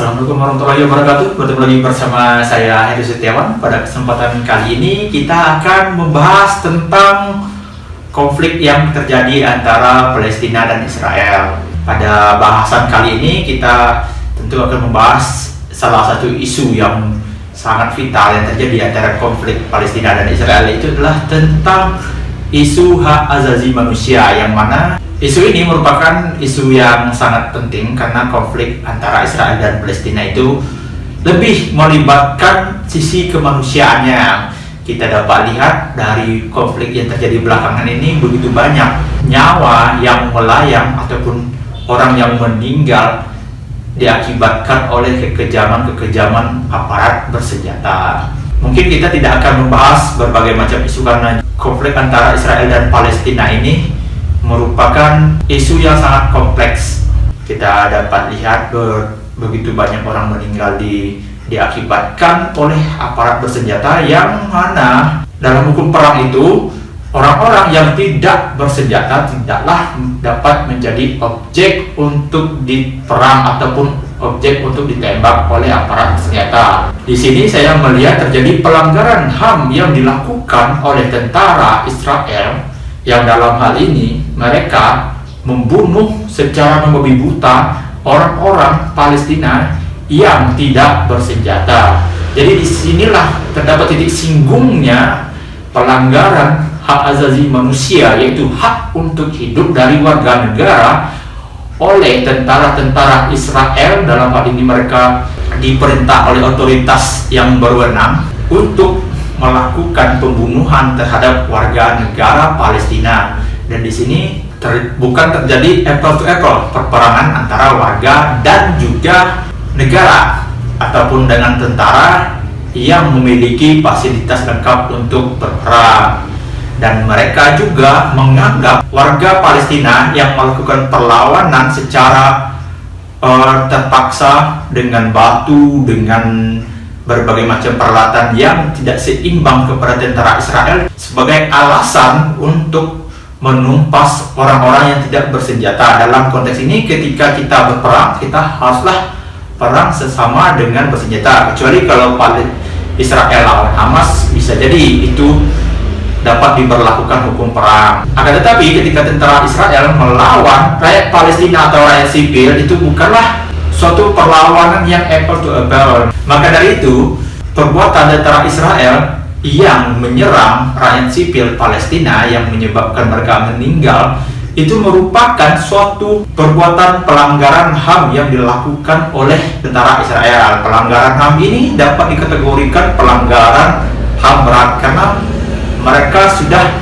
Assalamualaikum warahmatullahi wabarakatuh. Bertemu lagi bersama saya Heru Setiawan. Pada kesempatan kali ini kita akan membahas tentang konflik yang terjadi antara Palestina dan Israel. Pada bahasan kali ini kita tentu akan membahas salah satu isu yang sangat vital yang terjadi antara konflik Palestina dan Israel, itu adalah tentang isu hak asasi manusia, yang mana isu ini merupakan isu yang sangat penting karena konflik antara Israel dan Palestina itu lebih melibatkan sisi kemanusiaannya. Kita dapat lihat dari konflik yang terjadi belakangan ini, begitu banyak nyawa yang melayang ataupun orang yang meninggal diakibatkan oleh kekejaman aparat bersenjata. Mungkin kita tidak akan membahas berbagai macam isu karena konflik antara Israel dan Palestina ini merupakan isu yang sangat kompleks. Kita dapat lihat begitu banyak orang meninggal diakibatkan oleh aparat bersenjata, yang mana dalam hukum perang itu orang-orang yang tidak bersenjata tidaklah dapat menjadi objek untuk diperang ataupun objek untuk ditembak oleh aparat bersenjata. Di sini saya melihat terjadi pelanggaran HAM yang dilakukan oleh tentara Israel, yang dalam hal ini mereka membunuh secara membabi buta orang-orang Palestina yang tidak bersenjata. Jadi disinilah terdapat titik singgungnya pelanggaran hak asasi manusia, yaitu hak untuk hidup dari warga negara oleh tentara-tentara Israel. Dalam hal ini mereka diperintah oleh otoritas yang berwenang untuk melakukan pembunuhan terhadap warga negara Palestina. Dan di sini bukan terjadi apple to apple, perperangan antara warga dan juga negara ataupun dengan tentara yang memiliki fasilitas lengkap untuk berperang. Dan mereka juga menganggap warga Palestina yang melakukan perlawanan secara terpaksa dengan batu, dengan berbagai macam peralatan yang tidak seimbang kepada tentara Israel sebagai alasan untuk menumpas orang-orang yang tidak bersenjata. Dalam konteks ini, ketika kita berperang, kita haruslah perang sesama dengan bersenjata, kecuali kalau Israel lawan Hamas, bisa jadi itu dapat diberlakukan hukum perang. Akan tetapi ketika tentara Israel melawan rakyat Palestina atau rakyat sipil, itu bukanlah suatu perlawanan yang apple to apple. Maka dari itu, perbuatan tentara Israel yang menyerang rakyat sipil Palestina yang menyebabkan mereka meninggal itu merupakan suatu perbuatan pelanggaran HAM yang dilakukan oleh tentara Israel. Pelanggaran HAM ini dapat dikategorikan pelanggaran HAM berat karena mereka sudah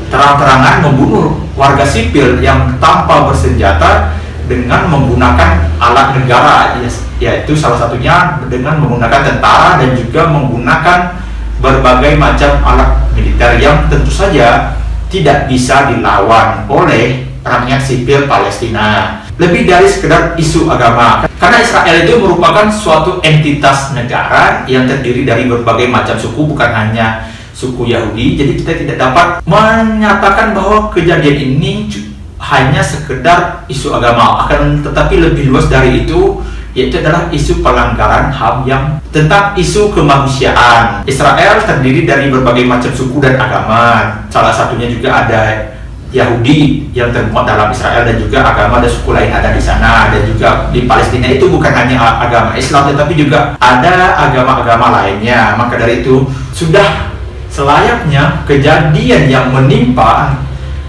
terang-terangan membunuh warga sipil yang tanpa bersenjata dengan menggunakan alat negara, yaitu salah satunya dengan menggunakan tentara dan juga menggunakan berbagai macam alat militer yang tentu saja tidak bisa dilawan oleh rakyat sipil Palestina. Lebih dari sekedar isu agama, karena Israel itu merupakan suatu entitas negara yang terdiri dari berbagai macam suku, bukan hanya suku Yahudi. Jadi kita tidak dapat menyatakan bahwa kejadian ini hanya sekedar isu agama, akan tetapi lebih luas dari itu, yaitu adalah isu pelanggaran HAM yang tentang isu kemanusiaan. Israel terdiri dari berbagai macam suku dan agama. Salah satunya juga ada Yahudi yang termuat dalam Israel, dan juga agama dan suku lain ada di sana. Dan juga di Palestina itu bukan hanya agama Islam, tetapi juga ada agama-agama lainnya. Maka dari itu sudah selayaknya kejadian yang menimpa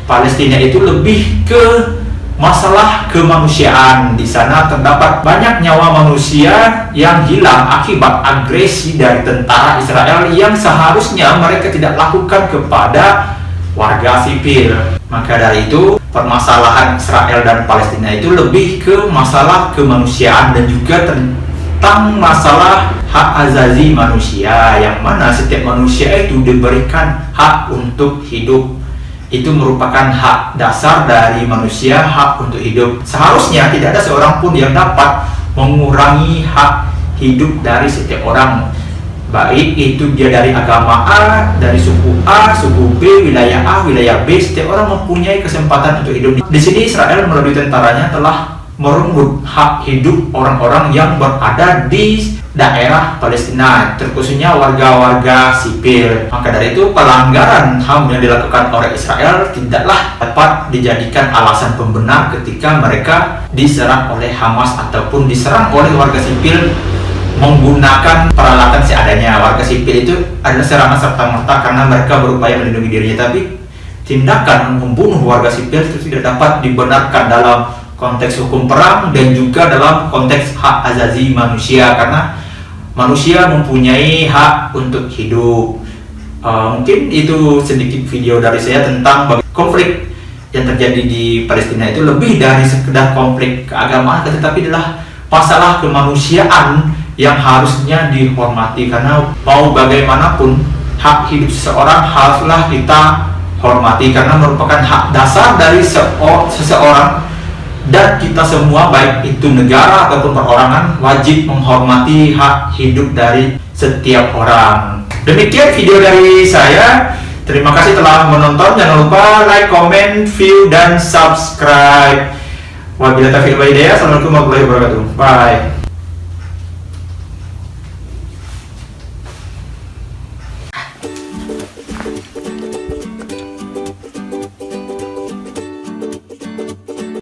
Palestina itu lebih ke masalah kemanusiaan. Di sana terdapat banyak nyawa manusia yang hilang akibat agresi dari tentara Israel yang seharusnya mereka tidak lakukan kepada warga sipil. Maka dari itu, permasalahan Israel dan Palestina itu lebih ke masalah kemanusiaan dan juga tentang masalah hak asasi manusia, yang mana setiap manusia itu diberikan hak untuk hidup. Itu merupakan hak dasar dari manusia, hak untuk hidup. Seharusnya tidak ada seorang pun yang dapat mengurangi hak hidup dari setiap orang, baik itu dia dari agama A, dari suku A, suku B, wilayah A, wilayah B. Setiap orang mempunyai kesempatan untuk hidup. Di sini Israel melalui tentaranya telah merenggut hak hidup orang-orang yang berada di daerah Palestina, terkhususnya warga-warga sipil. Maka dari itu, pelanggaran HAM yang dilakukan oleh Israel tidaklah dapat dijadikan alasan pembenar ketika mereka diserang oleh Hamas ataupun diserang oleh warga sipil menggunakan peralatan seadanya. Warga sipil itu adalah serangan serta-merta karena mereka berupaya melindungi dirinya, tapi tindakan membunuh warga sipil itu tidak dapat dibenarkan dalam konteks hukum perang dan juga dalam konteks hak asasi manusia, karena manusia mempunyai hak untuk hidup. Mungkin itu sedikit video dari saya tentang konflik yang terjadi di Palestina itu lebih dari sekedar konflik keagamaan, tetapi adalah masalah kemanusiaan yang harusnya dihormati, karena mau bagaimanapun hak hidup seseorang haruslah kita hormati karena merupakan hak dasar dari seseorang, dan kita semua baik itu negara ataupun perorangan wajib menghormati hak hidup dari setiap orang. Demikian video dari saya. Terima kasih telah menonton. Jangan lupa like, comment, view, dan subscribe. Wabillahi taufiq wal hidayah. Assalamualaikum warahmatullahi wabarakatuh. Bye.